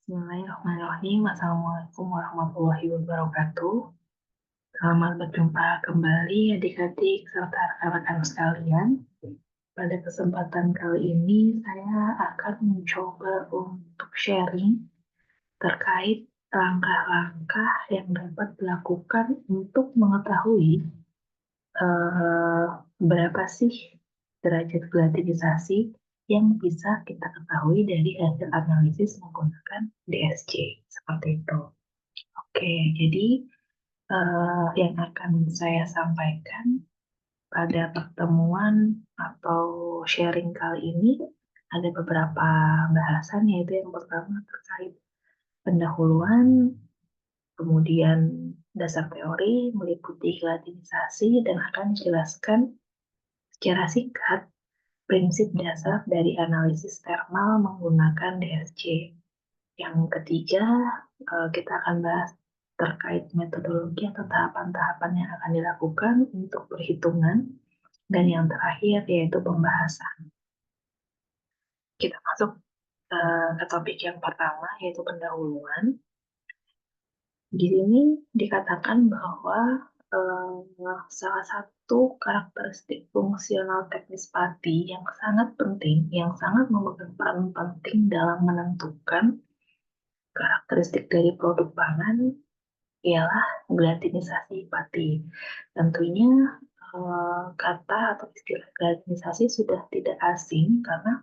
Bismillahirrahmanirrahim. Assalamualaikum warahmatullahi wabarakatuh. Selamat berjumpa kembali adik-adik serta rekan-rekan sekalian. Pada kesempatan kali ini saya akan mencoba untuk sharing terkait langkah-langkah yang dapat dilakukan untuk mengetahui berapa sih derajat gelatinisasi yang bisa kita ketahui dari hasil analisis menggunakan DSC seperti itu. Oke, jadi yang akan saya sampaikan pada pertemuan atau sharing kali ini ada beberapa bahasan, yaitu yang pertama terkait pendahuluan, kemudian dasar teori meliputi gelatinisasi, dan akan dijelaskan secara singkat prinsip dasar dari analisis thermal menggunakan DSC. Yang ketiga, kita akan bahas terkait metodologi atau tahapan-tahapan yang akan dilakukan untuk perhitungan. Dan yang terakhir yaitu pembahasan. Kita masuk ke topik yang pertama, yaitu pendahuluan. Di sini dikatakan bahwa salah satu karakteristik fungsional teknis pati yang sangat penting, yang sangat memegang peran penting dalam menentukan karakteristik dari produk pangan ialah gelatinisasi pati. Tentunya kata atau istilah gelatinisasi sudah tidak asing karena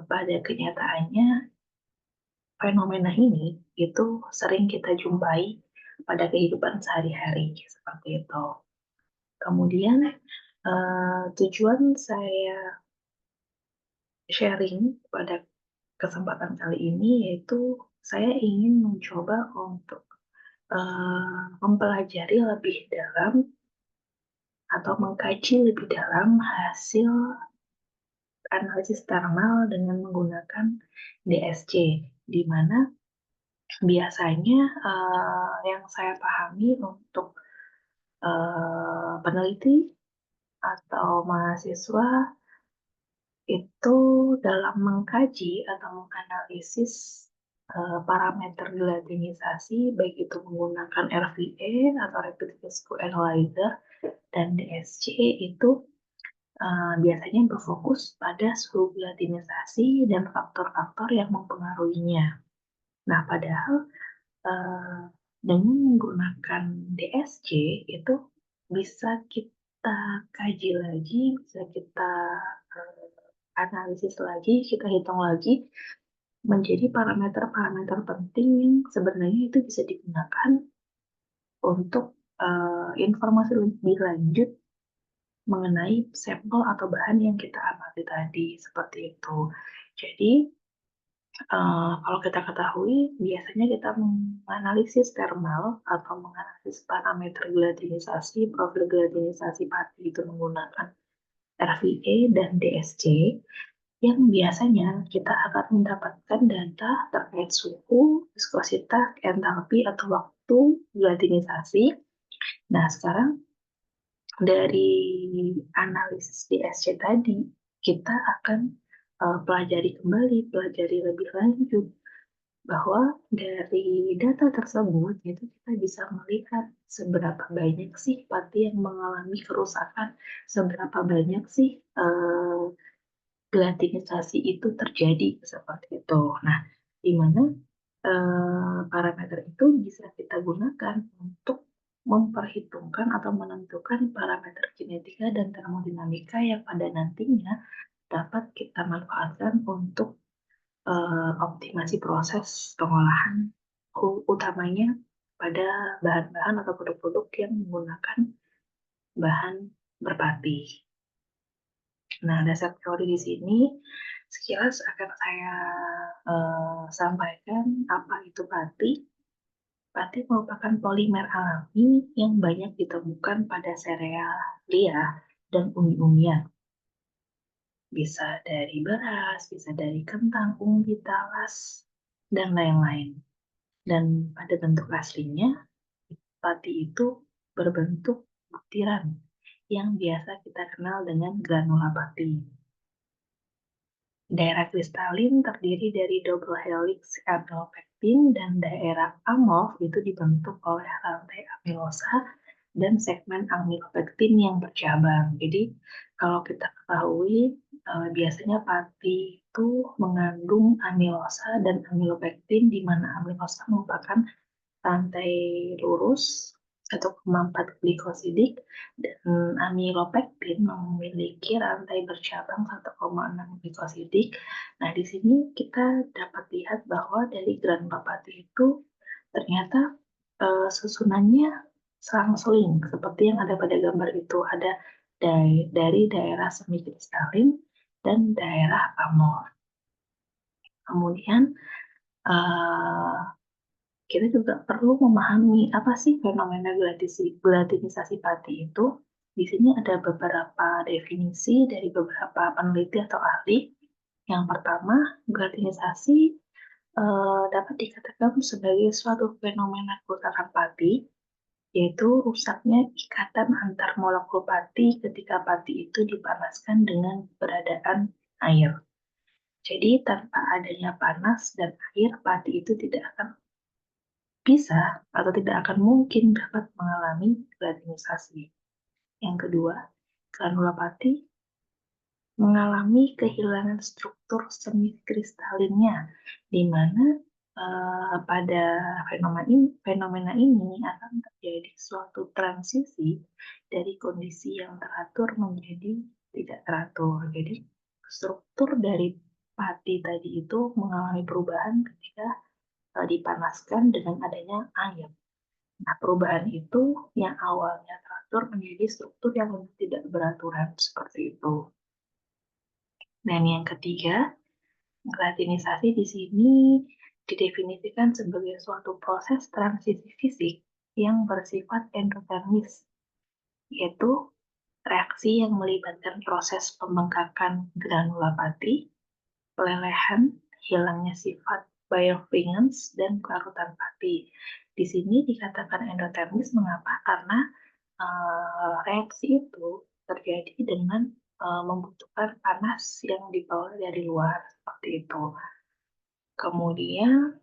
pada kenyataannya fenomena ini itu sering kita jumpai pada kehidupan sehari-hari seperti itu. Kemudian tujuan saya sharing pada kesempatan kali ini yaitu saya ingin mencoba untuk mempelajari lebih dalam atau mengkaji lebih dalam hasil analisis thermal dengan menggunakan DSC, di mana biasanya yang saya pahami untuk peneliti atau mahasiswa itu dalam mengkaji atau menganalisis parameter gelatinisasi, baik itu menggunakan RVA atau Rapid Visco Analyzer dan DSC, itu biasanya berfokus pada suhu gelatinisasi dan faktor-faktor yang mempengaruhinya. Nah, padahal dengan menggunakan DSC itu bisa kita kaji lagi, bisa kita analisis lagi, kita hitung lagi menjadi parameter-parameter penting yang sebenarnya itu bisa digunakan untuk informasi lebih lanjut mengenai sampel atau bahan yang kita amati tadi, seperti itu. Jadi kalau kita ketahui, biasanya kita menganalisis thermal atau menganalisis parameter gelatinisasi, profil gelatinisasi pati itu menggunakan RVA dan DSC, yang biasanya kita akan mendapatkan data terkait suhu, viskositas, entalpi, atau waktu gelatinisasi. Nah, sekarang dari analisis DSC tadi, kita akan pelajari lebih lanjut bahwa dari data tersebut itu kita bisa melihat seberapa banyak sih pati yang mengalami kerusakan, seberapa banyak sih gelatinisasi itu terjadi seperti itu. Nah, di mana parameter itu bisa kita gunakan untuk memperhitungkan atau menentukan parameter kinetika dan termodinamika yang pada nantinya dapat kita manfaatkan untuk optimasi proses pengolahan, utamanya pada bahan-bahan atau produk-produk yang menggunakan bahan berpati. Nah, dasar teori di sini sekilas akan saya sampaikan apa itu pati. Pati merupakan polimer alami yang banyak ditemukan pada sereal liah dan umi-umian. Bisa dari beras, bisa dari kentang, umbi, talas, dan lain-lain. Dan pada bentuk aslinya, pati itu berbentuk butiran yang biasa kita kenal dengan granula pati. Daerah kristalin terdiri dari double helix amylopektin dan daerah amorf itu dibentuk oleh rantai amilosa dan segmen amylopektin yang bercabang. Jadi kalau kita ketahui biasanya pati itu mengandung amilosa dan amylopektin di mana amilosa merupakan rantai lurus atau empat glikosidik dan amilopektin memiliki rantai bercabang 1,6 glikosidik. Nah, di sini kita dapat lihat bahwa dari granula pati itu ternyata susunannya selang-seling seperti yang ada pada gambar itu, ada dari daerah semikristalin dan daerah amorf. Kemudian uh, kita juga perlu memahami apa sih fenomena gelatinisasi pati itu. Di sini ada beberapa definisi dari beberapa peneliti atau ahli. Yang pertama, gelatinisasi dapat dikatakan sebagai suatu fenomena kerusakan pati, yaitu rusaknya ikatan antar molekul pati ketika pati itu dipanaskan dengan keberadaan air. Jadi tanpa adanya panas dan air, pati itu tidak akan bisa atau tidak akan mungkin dapat mengalami gelatinisasi. Yang kedua, granula pati mengalami kehilangan struktur semi-kristalinnya, di mana pada fenomena ini akan terjadi suatu transisi dari kondisi yang teratur menjadi tidak teratur. Jadi struktur dari pati tadi itu mengalami perubahan ketika dipanaskan dengan adanya air. Nah, perubahan itu yang awalnya teratur menjadi struktur yang tidak beraturan seperti itu. Dan yang ketiga, gelatinisasi di sini didefinisikan sebagai suatu proses transisi fisik yang bersifat endotermis, yaitu reaksi yang melibatkan proses pembengkakan granula pati, pelelehan, hilangnya sifat birefringence, dan kelarutan pati. Di sini dikatakan endotermis mengapa? Karena reaksi itu terjadi dengan membutuhkan panas yang diperoleh dari luar, seperti itu. Kemudian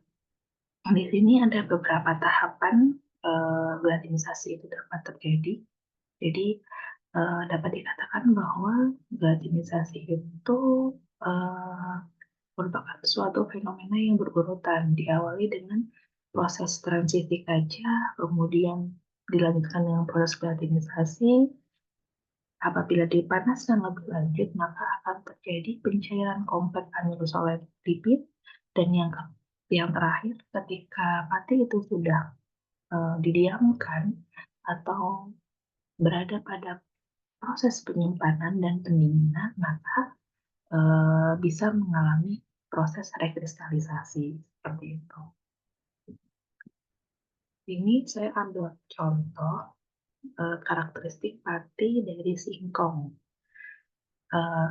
di sini ada beberapa tahapan gelatinisasi itu dapat terjadi. Jadi dapat dikatakan bahwa gelatinisasi itu uh, merupakan suatu fenomena yang berurutan, diawali dengan proses transisi kaca, kemudian dilanjutkan dengan proses gelatinisasi. Apabila dipanaskan lebih lanjut, maka akan terjadi pencairan kompleks lipid, dan yang terakhir, ketika pati itu sudah didiamkan atau berada pada proses penyimpanan dan pendinginan, maka bisa mengalami proses rekristalisasi seperti itu. Ini saya ambil contoh karakteristik pati dari singkong.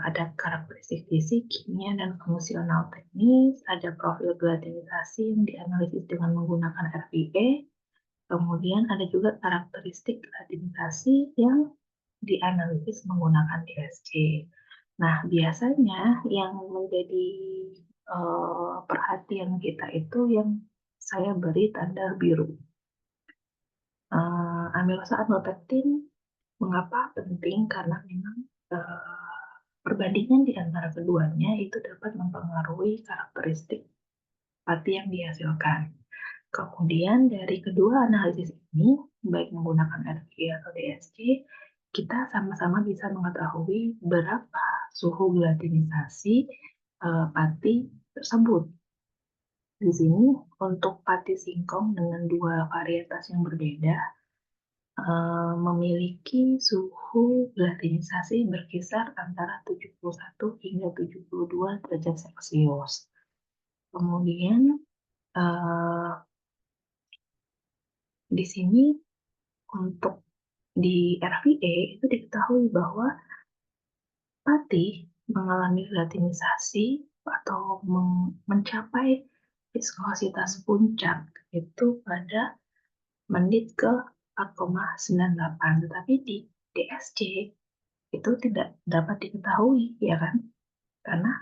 Ada karakteristik fisik, kimia, dan fungsional teknis, ada profil gelatinisasi yang dianalisis dengan menggunakan RPE, kemudian ada juga karakteristik gelatinisasi yang dianalisis menggunakan DSC. Nah, biasanya yang menjadi perhatian kita itu yang saya beri tanda biru. Amilosa amilopektin mengapa penting? Karena memang perbandingan di antara keduanya itu dapat mempengaruhi karakteristik pati yang dihasilkan. Kemudian dari kedua analisis ini, baik menggunakan RPE atau DSC, kita sama-sama bisa mengetahui berapa suhu gelatinisasi pati tersebut. Di sini untuk pati singkong dengan dua varietas yang berbeda memiliki suhu gelatinisasi berkisar antara 71 hingga 72 derajat Celcius. Kemudian di sini untuk di RVE itu diketahui bahwa pati mengalami gelatinisasi atau mencapai viskositas puncak itu pada menit ke 4,98, tetapi di DSC itu tidak dapat diketahui, ya kan? Karena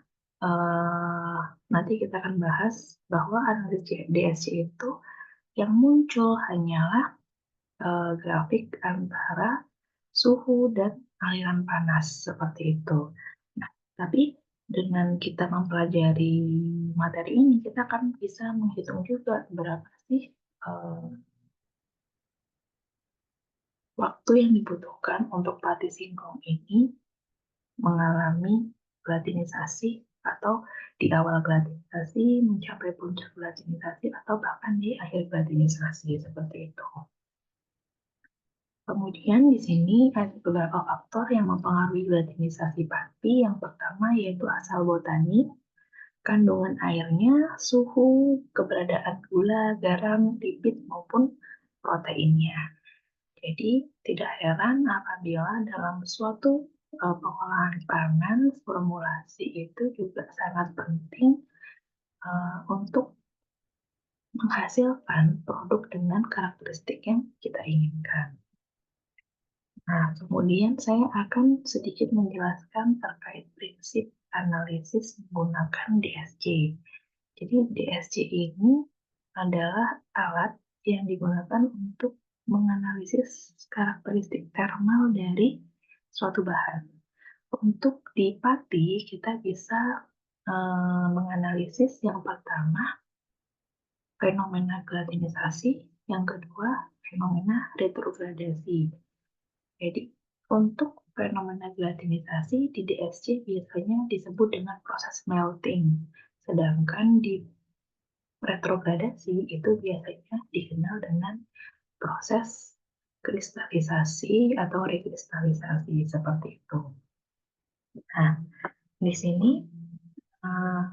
nanti kita akan bahas bahwa analisis DSC itu yang muncul hanyalah grafik antara suhu dan aliran panas seperti itu. Nah, tapi dengan kita mempelajari materi ini, kita akan bisa menghitung juga berapa sih waktu yang dibutuhkan untuk pati singkong ini mengalami gladinisasi atau di awal gladinisasi mencapai puncak gladinisasi atau bahkan di akhir gladinisasi seperti itu. Kemudian di sini ada beberapa faktor yang mempengaruhi gladinisasi pati. Yang pertama yaitu asal botani, kandungan airnya, suhu, keberadaan gula, garam, lipid maupun proteinnya. Jadi tidak heran apabila dalam suatu pengolahan pangan, formulasi itu juga sangat penting untuk menghasilkan produk dengan karakteristik yang kita inginkan. Nah, kemudian saya akan sedikit menjelaskan terkait prinsip analisis menggunakan DSC. Jadi DSC ini adalah alat yang digunakan untuk menganalisis karakteristik termal dari suatu bahan. Untuk di pati, kita bisa menganalisis yang pertama fenomena gladinisasi, yang kedua fenomena retrogradasi. Jadi untuk fenomena gladinisasi di DSC biasanya disebut dengan proses melting, sedangkan di retrogradasi itu biasanya dikenal dengan proses kristalisasi atau rekristalisasi seperti itu. Nah, di sini uh,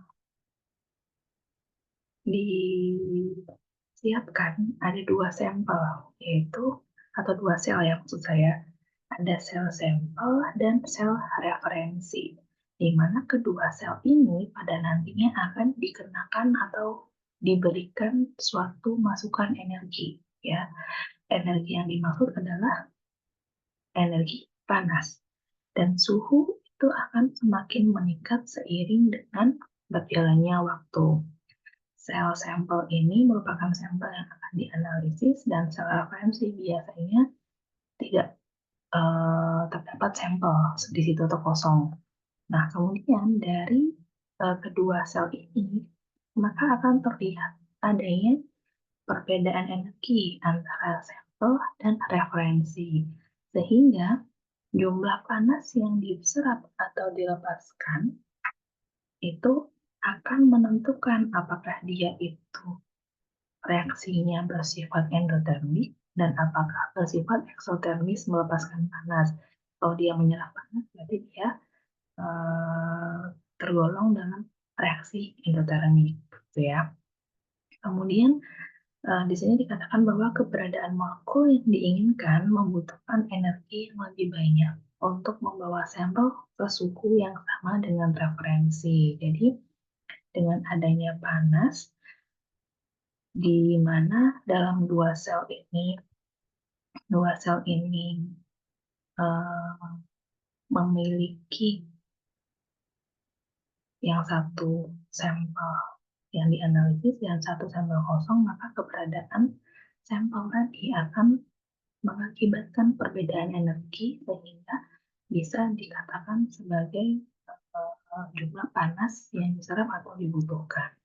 disiapkan ada dua sampel, yaitu atau dua sel ya maksud saya. Ada sel sampel dan sel referensi, di mana kedua sel ini pada nantinya akan dikenakan atau diberikan suatu masukan energi. Ya, energi yang dimaksud adalah energi panas, dan suhu itu akan semakin meningkat seiring dengan berjalannya waktu. Sel sampel ini merupakan sampel yang akan dianalisis, dan sel referensi biasanya tidak terdapat sampel di situ atau kosong. Nah, kemudian dari kedua sel ini, maka akan terlihat adanya perbedaan energi antara sampel dan referensi, sehingga jumlah panas yang diserap atau dilepaskan itu akan menentukan apakah dia itu reaksinya bersifat endotermik dan apakah bersifat eksotermis melepaskan panas. Kalau dia menyerap panas, berarti dia tergolong dalam reaksi endotermik, gitu ya. Kemudian di sini dikatakan bahwa keberadaan molekul yang diinginkan membutuhkan energi yang lebih banyak untuk membawa sampel ke suhu yang sama dengan referensi. Jadi dengan adanya panas, di mana dalam dua sel ini memiliki yang satu sampel yang dianalisis dan satu sampel kosong, maka keberadaan sampel tadi akan mengakibatkan perbedaan energi sehingga bisa dikatakan sebagai jumlah panas yang diserap atau dibutuhkan.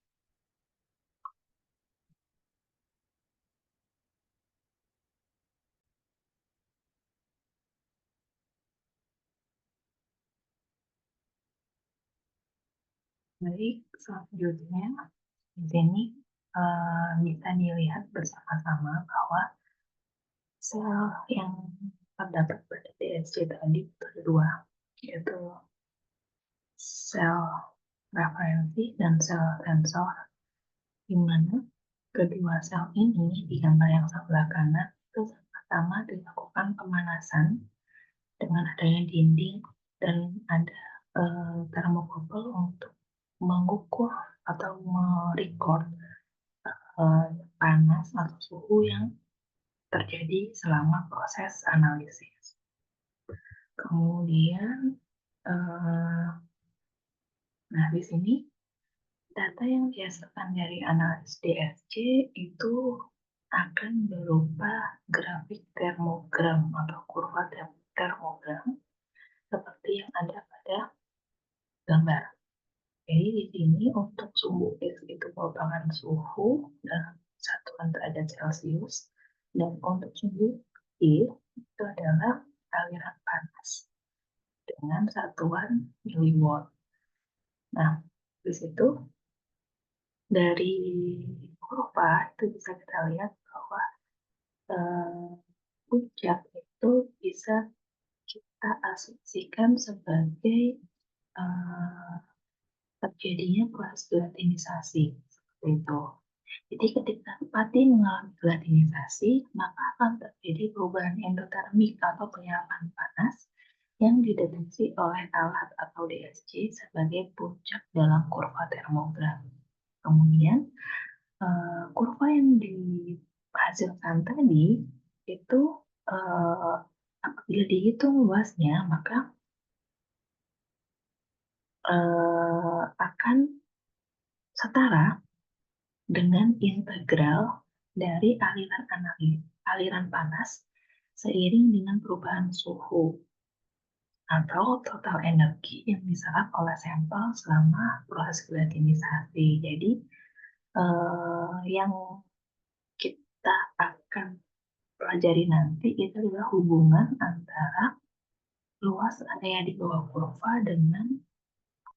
Baik, selanjutnya di sini bisa dilihat bersama-sama bahwa sel yang terdapat pada DSC tadi itu ada dua, yaitu sel referensi dan sel sensor, di mana kedua sel ini di gambar yang sebelah kanan itu sama-sama dilakukan pemanasan dengan adanya dinding dan ada termokouple untuk mengukur atau merecord panas atau suhu yang terjadi selama proses analisis. Kemudian Nah, di sini data yang dihasilkan dari analis DSC itu akan berupa grafik termogram atau kurva termogram seperti yang ada pada gambar. Jadi di sini untuk suhu X itu merupakan suhu dalam satuan derajat Celcius, dan untuk suhu Y itu adalah aliran panas dengan satuan miliwatt. Nah, di situ dari kurva itu bisa kita lihat bahwa eh, puncak itu bisa kita asumsikan sebagai eh, terjadinya proses gelatinisasi seperti itu. Jadi ketika pati mengalami gelatinisasi, maka akan terjadi perubahan endotermik atau penyerapan panas yang dideteksi oleh alat atau DSC sebagai puncak dalam kurva termogram. Kemudian kurva yang dihasilkan tadi itu apabila dihitung luasnya, maka akan setara dengan integral dari aliran panas seiring dengan perubahan suhu atau total energi yang diserap oleh sampel selama proses gelatinisasi. Jadi yang kita akan pelajari nanti itu adalah hubungan antara luas area di bawah kurva dengan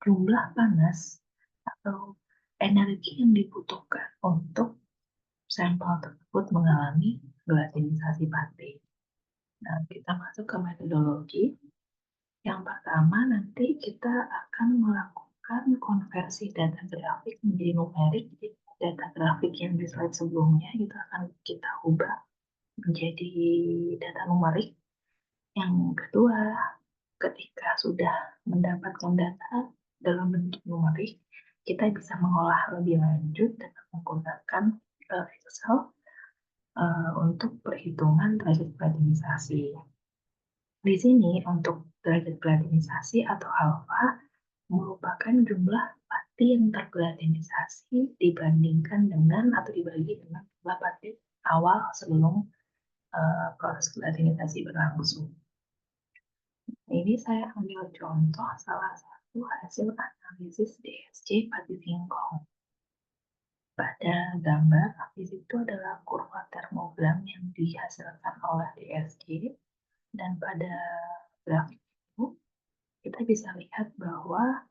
jumlah panas atau energi yang dibutuhkan untuk sampel tersebut mengalami gelatinisasi pati. Nah, kita masuk ke metodologi. Yang pertama, nanti kita akan melakukan konversi data grafik menjadi numerik. Jadi, data grafik yang di slide sebelumnya itu akan kita ubah menjadi data numerik. Yang kedua, ketika sudah mendapatkan data dalam bentuk numerik, kita bisa mengolah lebih lanjut dengan menggunakan Excel untuk perhitungan derajat gladinisasi. Di sini untuk derajat gladinisasi atau alfa merupakan jumlah pati yang tergladinisasi dibandingkan dengan atau dibagi dengan jumlah pati awal sebelum proses gladinisasi berlangsung. Ini saya ambil contoh salah satu hasil analisis DSC pati singkong. Pada gambar, di situ adalah kurva termogram yang dihasilkan oleh DSC, dan pada grafik itu kita bisa lihat bahwa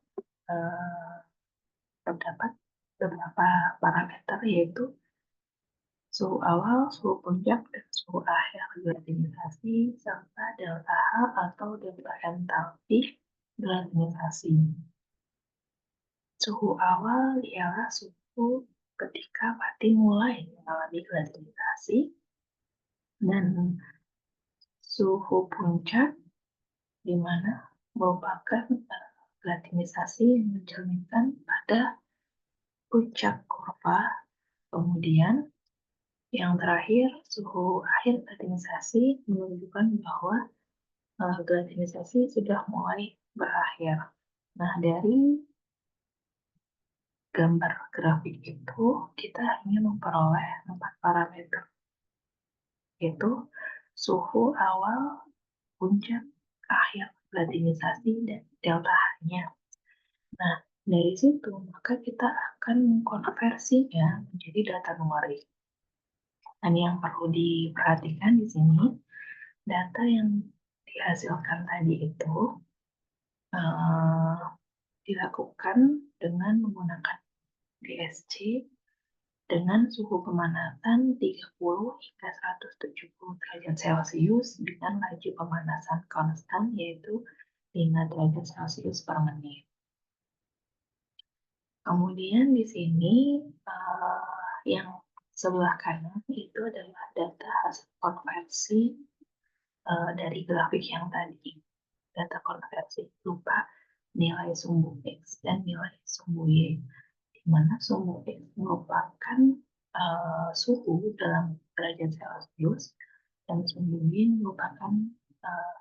terdapat beberapa parameter, yaitu suhu awal, suhu puncak, dan suhu akhir gladinisasi, serta delta H atau delta entalpi gladinisasi. Suhu awal ialah suhu ketika pati mulai mengalami gladinisasi, dan suhu puncak di mana merupakan gladinisasi yang mencerminkan pada puncak kurva. Kemudian yang terakhir, suhu akhir gladinisasi menunjukkan bahwa gladinisasi sudah mulai berakhir. Nah, dari gambar grafik itu kita hanya memperoleh 4 parameter, yaitu suhu awal, puncak, akhir gladinisasi, dan delta H-nya. Nah, dari situ maka kita akan mengkonversinya menjadi data numerik. Dan yang perlu diperhatikan di sini, data yang dihasilkan tadi itu dilakukan dengan menggunakan DSC dengan suhu pemanasan 30 hingga 170 derajat Celcius dengan laju pemanasan konstan yaitu 5 derajat Celcius per menit. Kemudian di sini yang sebelah kanan itu adalah data hasil konversi dari grafik yang tadi. Data konversi berupa nilai sumbu X dan nilai sumbu Y, di mana sumbu X merupakan suhu dalam derajat Celcius dan sumbu Y merupakan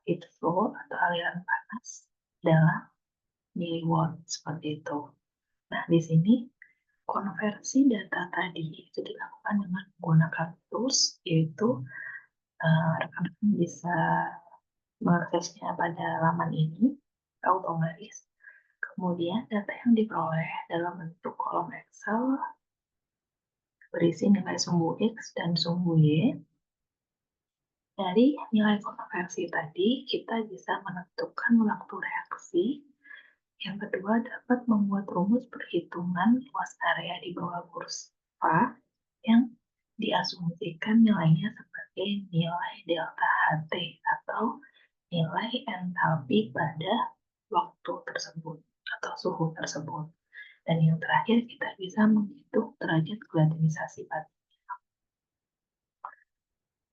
heat flow atau aliran panas dalam miliwatt seperti itu. Nah, di sini konversi data tadi itu dilakukan dengan menggunakan tools, yaitu rekan-rekan bisa mengaksesnya pada laman ini otomatis. Kemudian data yang diperoleh dalam bentuk kolom Excel berisi nilai sumbu X dan sumbu Y. Dari nilai konversi tadi, kita bisa menentukan waktu reaksi. Yang kedua, dapat membuat rumus perhitungan luas area di bawah kurva yang diasumsikan nilainya sebagai nilai delta HT atau nilai entalpi pada waktu tersebut atau suhu tersebut. Dan yang terakhir, kita bisa menghitung derajat gladinisasi pada.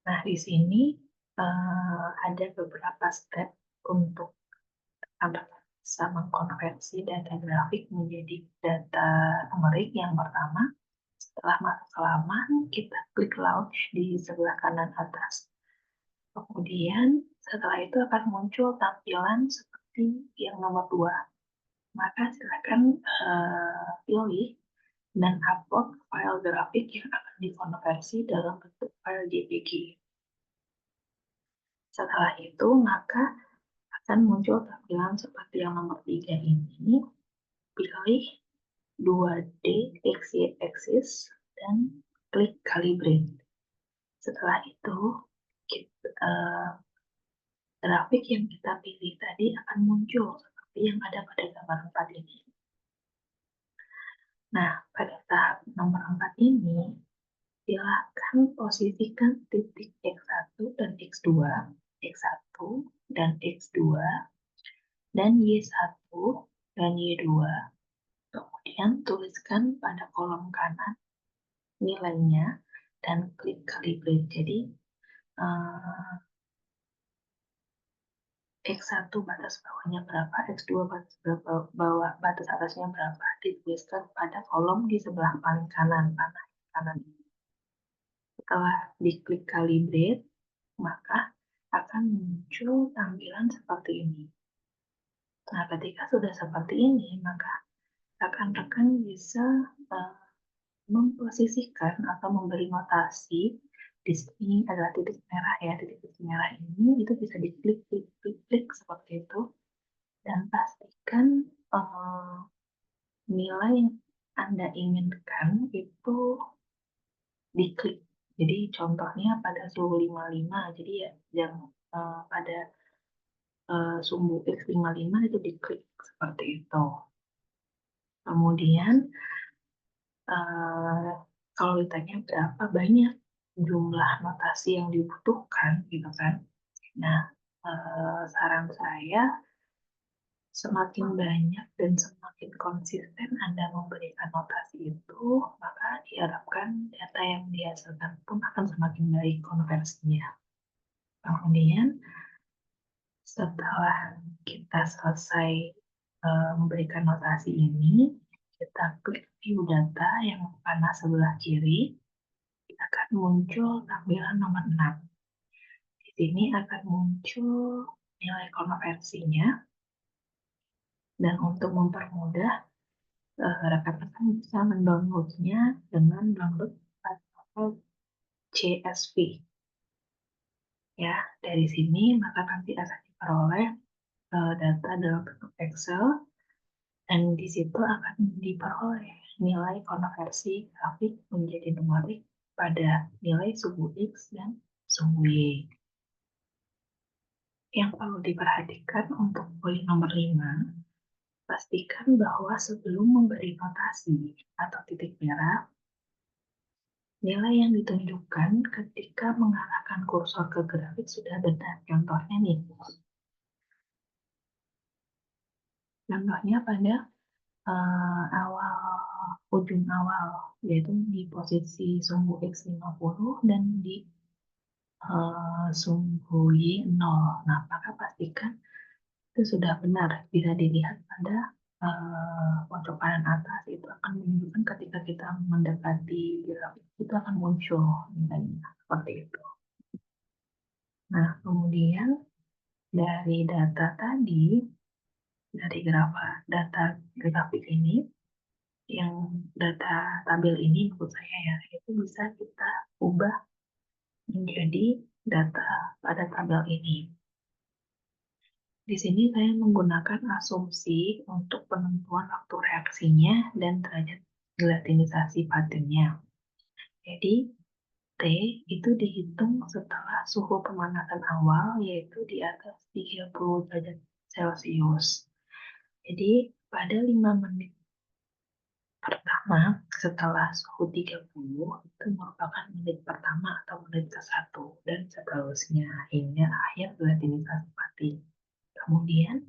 Nah, di sini ada beberapa step untuk Anda bisa mengkonversi data grafik menjadi data numerik. Yang pertama, setelah masuk ke halaman, kita klik launch di sebelah kanan atas. Kemudian setelah itu akan muncul tampilan seperti yang nomor 2. Maka silakan pilih dan upload file grafik yang akan dikonversi dalam bentuk file JPG. Setelah itu, maka akan muncul tampilan seperti yang nomor 3 ini. Pilih 2D axis dan klik calibrate. Setelah itu, grafik yang kita pilih tadi akan muncul seperti yang ada pada gambar 4 ini. Nah, pada tahap nomor 4 ini, silakan posisikan titik X1 dan X2, X1 dan X2, dan Y1 dan Y2. Kemudian tuliskan pada kolom kanan nilainya dan klik calibrate. Jadi X1 batas bawahnya berapa, X2 batas bawah, batas atasnya berapa, dituliskan pada kolom di sebelah paling kanan, panah kanan. Setelah diklik calibrate, maka akan muncul tampilan seperti ini. Nah, ketika sudah seperti ini, maka rekan-rekan bisa memposisikan atau memberi notasi. Di sini adalah titik merah ya, titik merah ini itu bisa diklik, klik seperti itu, dan pastikan nilai yang Anda inginkan itu diklik. Jadi contohnya pada suhu 55, jadi ya yang pada sumbu X55 itu diklik seperti itu. Kemudian kalau ditanya berapa banyak jumlah notasi yang dibutuhkan gitu kan. Nah, saran saya semakin banyak dan semakin konsisten Anda memberikan notasi itu, maka diharapkan data yang dihasilkan pun akan semakin baik konversinya. Kemudian setelah kita selesai memberikan notasi ini, kita klik view data yang panah sebelah kiri, akan muncul tampilan nomor 6. Di sini akan muncul nilai konversinya, dan untuk mempermudah, rekan-rekan bisa mendownloadnya dengan download file CSV. Ya, dari sini maka nanti akan diperoleh data dalam bentuk Excel, dan di situ akan diperoleh nilai konversi grafik menjadi numerik pada nilai sumbu X dan sumbu Y. Yang perlu diperhatikan untuk poin nomor 5, pastikan bahwa sebelum memberi notasi atau titik merah, nilai yang ditunjukkan ketika mengarahkan kursor ke grafik sudah benar. Contohnya nih, contohnya pada ujung awal, yaitu di posisi sumbu X50 dan di sumbu Y0. Nah, maka pastikan itu sudah benar. Bisa dilihat pada pojok kanan atas, itu akan menunjukkan ketika kita mendekati grafik itu akan muncul nilainya seperti itu. Nah, kemudian dari data tadi dari data grafik ini, yang data tabel ini menurut saya ya, itu bisa kita ubah menjadi data pada tabel ini. Di sini saya menggunakan asumsi untuk penentuan waktu reaksinya dan derajat gelatinisasi patinnya. Jadi, T itu dihitung setelah suhu pemanasan awal, yaitu di atas 30 derajat Celcius. Jadi, pada 5 menit pertama setelah suhu 30, itu merupakan menit pertama atau menit ke-1, dan seterusnya hingga akhir gelatinisasi patin. Kemudian,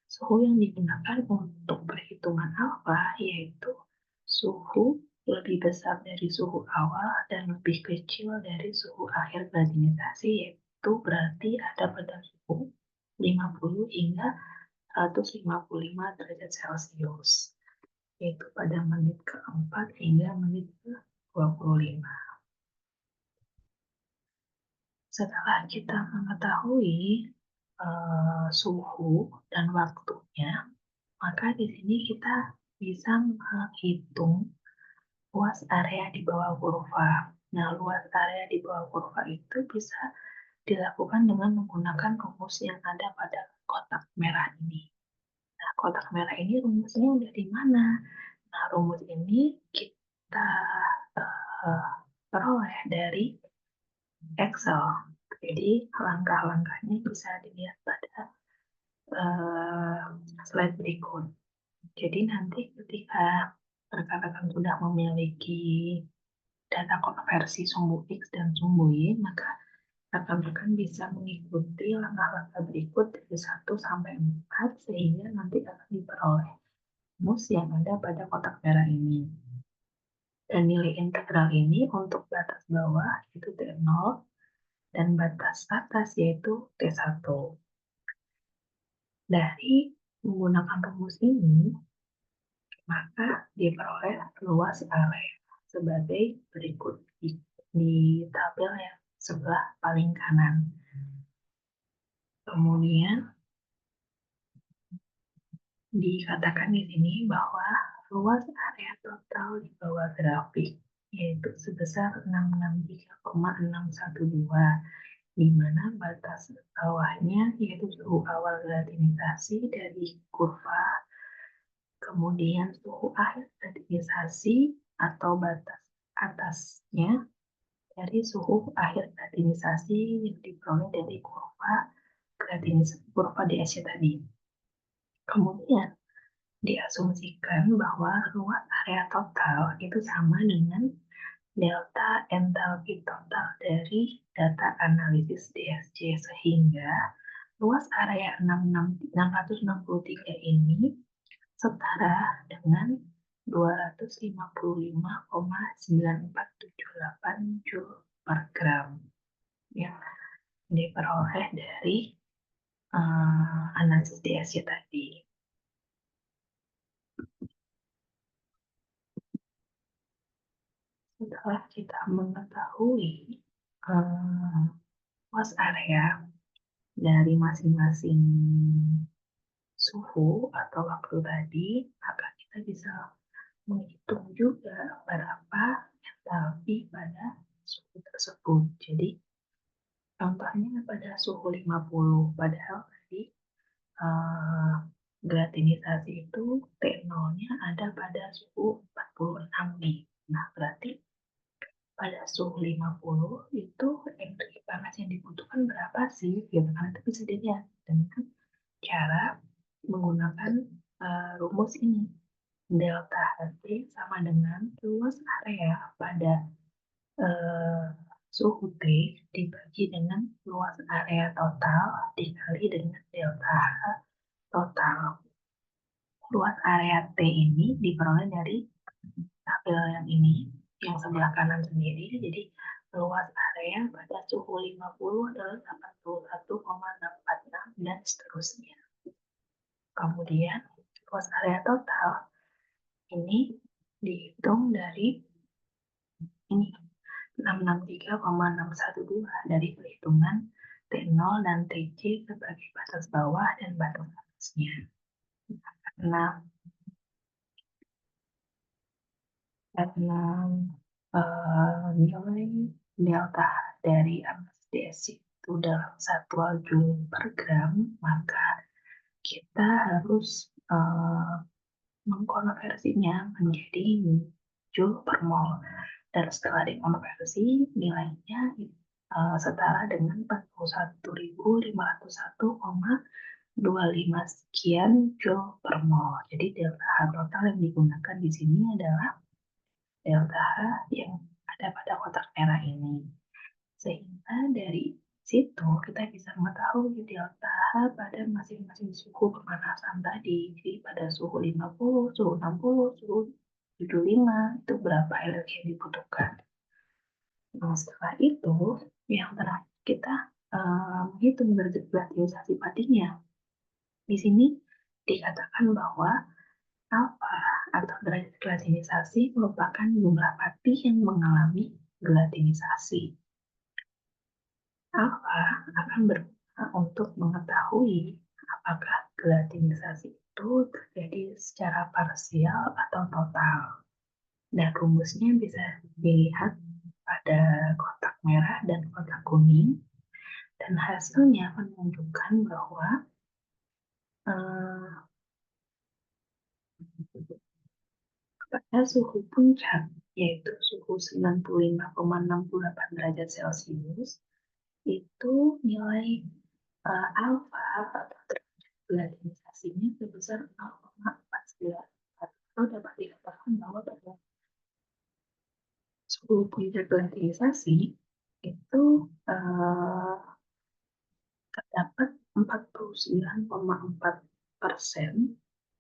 suhu yang digunakan untuk perhitungan alfa yaitu suhu lebih besar dari suhu awal dan lebih kecil dari suhu akhir gelatinisasi, yaitu berarti ada pada suhu 50 hingga 155 derajat Celcius, yaitu pada menit keempat hingga menit ke-25. Setelah kita mengetahui suhu dan waktunya, maka di sini kita bisa menghitung luas area di bawah kurva. Nah, luas area di bawah kurva itu bisa dilakukan dengan menggunakan rumus yang ada pada kotak merah ini. Nah, kotak merah ini rumusnya dari mana? Nah, rumus ini kita peroleh dari Excel. Jadi, langkah-langkahnya bisa dilihat pada slide berikut. Jadi nanti ketika rekan-rekan sudah memiliki data konversi sumbu X dan sumbu Y, maka rekan-rekan bisa mengikuti langkah-langkah berikut dari 1 sampai 4 sehingga nanti akan diperoleh rumus yang ada pada kotak merah ini. Dan nilai integral ini untuk batas bawah itu T0 dan batas atas yaitu T1. Dari menggunakan rumus ini, maka diperoleh luas area sebagai berikut di tabel yang sebelah paling kanan. Kemudian dikatakan di sini bahwa luas area total di bawah grafik yaitu sebesar 663,612, di mana batas bawahnya yaitu suhu awal gelatinisasi dari kurva, kemudian suhu akhir gelatinisasi atau batas atasnya dari suhu akhir gelatinisasi yang diperoleh dari kurva DSC tadi. Kemudian diasumsikan bahwa luas area total itu sama dengan delta entalpi total dari data analisis DSC, sehingga luas area 663 ini setara dengan 255,9478 Joule per gram yang diperoleh dari analisis DSC tadi. Setelah kita mengetahui luas area dari masing-masing suhu atau waktu tadi, maka kita bisa menghitung juga berapa entalpi pada suhu tersebut. Jadi, contohnya pada suhu 50, padahal tadi gelatinisasi itu T0-nya ada pada suhu 46 nih. Nah, berarti pada suhu 50 itu energi panas yang dibutuhkan berapa sih? Gitu kan, itu bisa dilihat dengan cara menggunakan rumus ini. Delta HT sama dengan luas area pada suhu T dibagi dengan luas area total dikali dengan delta H total. Luas area T ini diperoleh dari tabel yang ini, yang sebelah kanan sendiri. Jadi luas area pada suhu 50 adalah 81,646 dan seterusnya. Kemudian luas area total ini dihitung dari ini 663,612 dari perhitungan T0 dan TC sebagai batas bawah dan batas atasnya. Karena karena nilai delta dari AMSDS itu dalam satuan joule per gram, maka kita harus mengkonversinya menjadi joule per mol. Dan setelah dikonversi, nilainya setara dengan 41.501,25 sekian joule per mol. Jadi delta H total yang digunakan di sini adalah delta H yang ada pada kotak merah ini. Sehingga dari situ kita bisa mengetahui delta H pada masing-masing suhu pemanasan tadi. Jadi pada suhu 50, suhu 60, suhu 75 itu berapa energi yang dibutuhkan. Nah, setelah itu yang terakhir kita menghitung derajat relativisasi patinya. Di sini dikatakan bahwa alfa atau derajat relativisasi merupakan jumlah pati yang mengalami relativisasi. Alfa akan berguna untuk mengetahui apakah relativisasi itu terjadi secara parsial atau total. Dan rumusnya bisa dilihat pada kotak merah dan kotak kuning. Dan hasilnya menunjukkan bahwa pada suhu puncak, yaitu suhu 95,68 derajat Celcius, itu nilai alfa atau derajat relativisasinya sebesar 0,49. Atau dapat dikatakan bahwa pada suhu puncak relativisasi itu terdapat 49,4%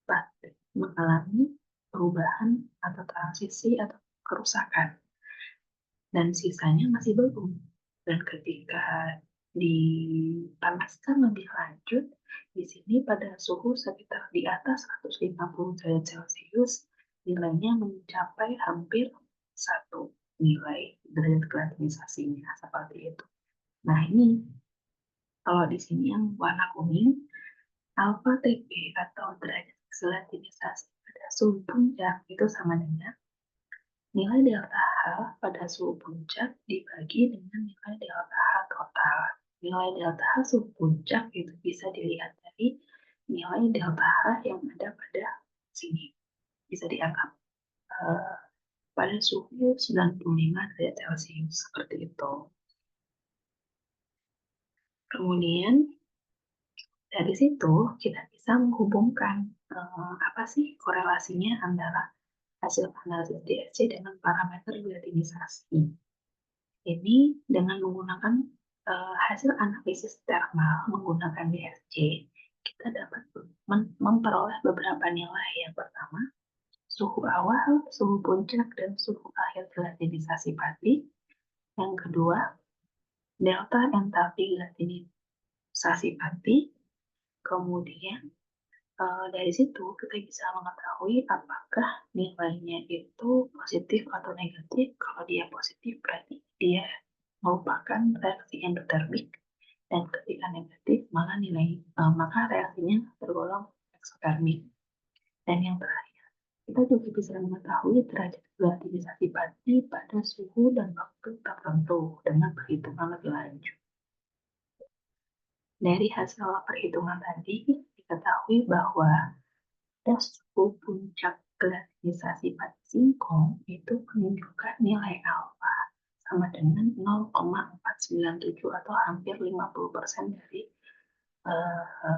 pasti mengalami perubahan atau transisi atau kerusakan, dan sisanya masih belum. Dan ketika dipanaskan lebih lanjut, di sini pada suhu sekitar di atas 150 derajat Celcius, nilainya mencapai hampir satu nilai derajat relativisasinya seperti itu. Nah, ini kalau di sini yang warna kuning, alfa TP atau derajat relativisasi pada suhu puncak itu sama dengan nilai delta H pada suhu puncak dibagi dengan nilai delta H total. Nilai delta H suhu puncak itu bisa dilihat dari nilai delta H yang ada pada sini. Bisa dianggap pada suhu 95 derajat Celcius seperti itu. Kemudian dari situ kita bisa menghubungkan apa sih korelasinya antara hasil analisis DSC dengan parameter relativisasi. Ini dengan menggunakan hasil analisis thermal menggunakan DSC, kita dapat memperoleh beberapa nilai. Yang pertama, suhu awal, suhu puncak, dan suhu akhir relativisasi pati. Yang kedua, delta entalpi relativisasi pati. Kemudian dari situ kita bisa mengetahui apakah nilainya itu positif atau negatif. Kalau dia positif berarti dia merupakan reaksi endotermik, dan ketika negatif maka reaksinya tergolong eksotermik. Dan yang terakhir, kita juga bisa mengetahui derajat relativisasi pati pada suhu dan waktu tertentu dengan perhitungan lebih lanjut. Dari hasil perhitungan tadi diketahui bahwa pada suhu puncak relativisasi pati singkong itu menunjukkan nilai alfa sama dengan 0,497 atau hampir 50% dari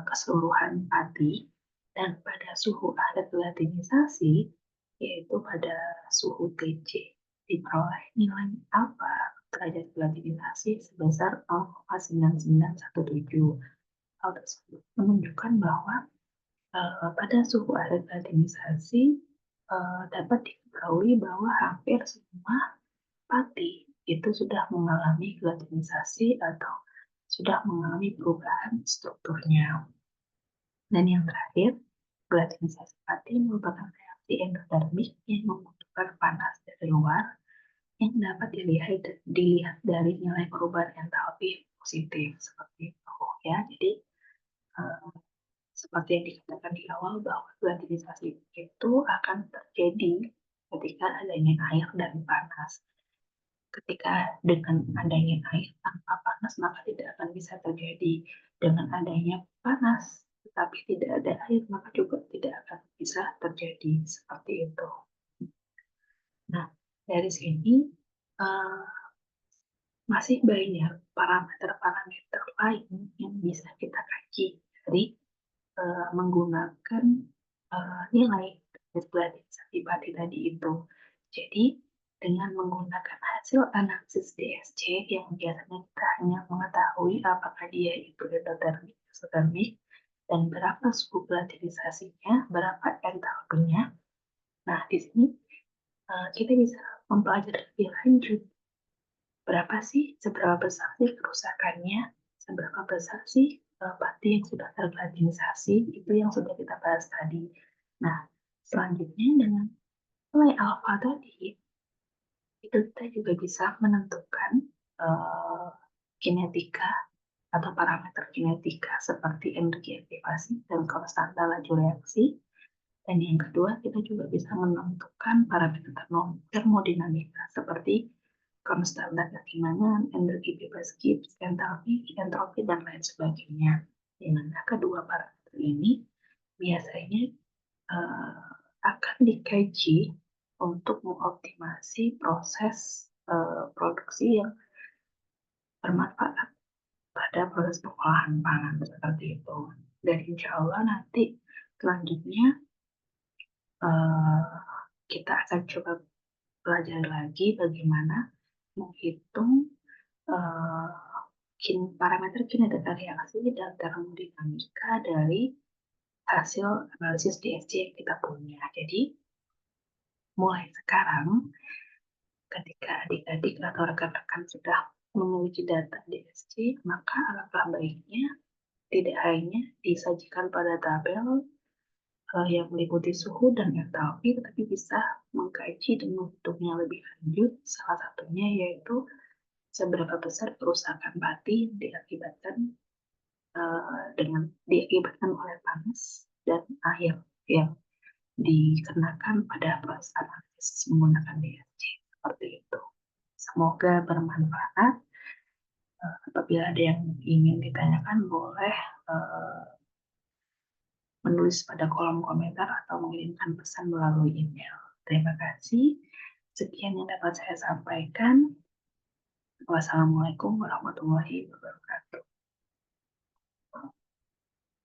keseluruhan pati. Dan pada suhu akhir relativisasi, yaitu pada suhu TC, diperoleh nilai alfa derajat relativisasi sebesar 0,9917. Hal tersebut menunjukkan bahwa pada suhu akhir relativisasi dapat diketahui bahwa hampir semua pati itu sudah mengalami relativisasi atau sudah mengalami perubahan strukturnya. Dan yang terakhir, relativisasi pati merupakan reaksi endotermik yang membutuhkan panas dari luar yang dapat dilihat dari nilai perubahan entalpi positif seperti itu ya. Jadi seperti yang dikatakan di awal bahwa volatilisasi itu akan terjadi ketika adanya air dan panas. Ketika dengan adanya air tanpa panas, maka tidak akan bisa terjadi. Dengan adanya panas tetapi tidak ada air, maka juga tidak akan bisa terjadi seperti itu. Nah, dari sini uh, masih banyak parameter-parameter lain yang bisa kita kaji dari menggunakan nilai dari Pati tadi itu. Jadi, dengan menggunakan hasil analisis DSC yang biasanya kita hanya mengetahui apakah dia itu endotermik, exothermic, dan berapa suhu volatilisasinya, berapa entalpinya. Nah, di sini kita bisa mempelajari lebih lanjut berapa sih, seberapa besar sih kerusakannya, seberapa besar sih pati yang sudah tervolatilizasi, itu yang sudah kita bahas tadi. Nah, selanjutnya dengan nilai alfa tadi, itu kita juga bisa menentukan uh, kinetika atau parameter kinetika seperti energi aktivasi dan konstanta laju reaksi. Dan yang kedua, kita juga bisa menentukan parameter termodinamika seperti konstanta ketimbangan, energi bebas Gibbs, entalpi, dan lain sebagainya. Di mana kedua parameter ini biasanya akan dikaji untuk mengoptimasi proses produksi yang bermanfaat pada proses pengolahan pangan seperti itu. Dan insya Allah nanti selanjutnya uh, kita akan coba pelajari lagi bagaimana menghitung uh, parameter kinetika reaksi dan termodinamika dari hasil analisis DSC yang kita punya. Jadi, mulai sekarang, ketika adik-adik atau rekan-rekan sudah memiliki data DSC, maka alangkah baiknya tidak hanya disajikan pada tabel yang meliputi suhu dan entalpi, tetapi bisa mengkaji dan menghitungnya lebih lanjut. Salah satunya yaitu seberapa besar kerusakan pati yang diakibatkan oleh panas dan air yang dikenakan pada proses analisis menggunakan DSC seperti itu. Semoga bermanfaat. Apabila ada yang ingin ditanyakan, boleh menulis pada kolom komentar atau mengirimkan pesan melalui email. Terima kasih. Sekian yang dapat saya sampaikan. Wassalamualaikum warahmatullahi wabarakatuh.